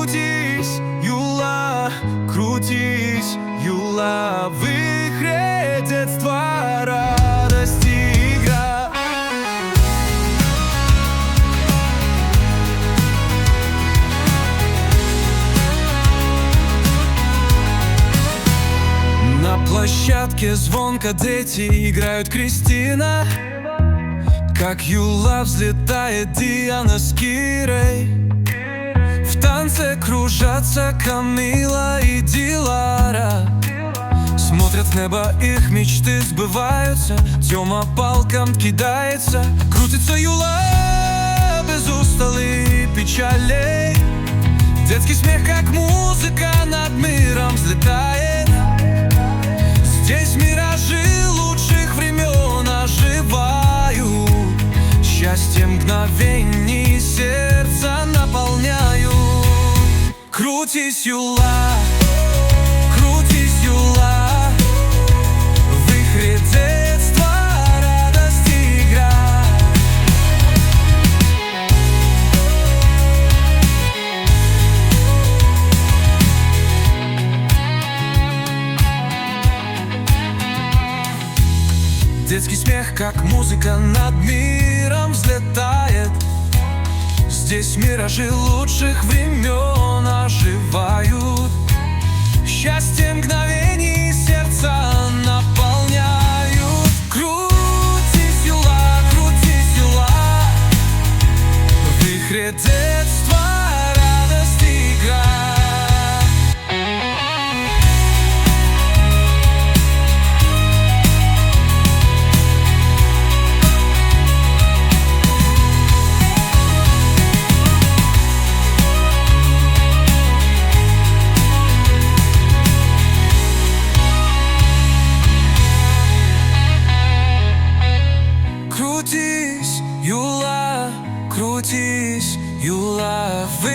Крутись, Юла, крутись, Юла, в игре детства, радость и игра. На площадке звонко дети играют Кристина, как Юла взлетает Диана с Кирой. В танце кружатся Камила и Дилара. Смотрят в небо, их мечты сбываются. Тёма палком кидается. Крутится Юла без усталых печалей. Детский смех, как музыка, над миром взлетает. Здесь миражи лучших времен оживают. Счастье мгновений сердца наполняют. Крутись, Юла, крутись, Юла, в игре детства, радость и игра. Детский смех, как музыка, над миром взлетает. Здесь миражи лучших времен оживают. Счастье мгновений сердца наполняют. Крутись, Юла, в игре детства, радость и игра. Крутись, Юла, в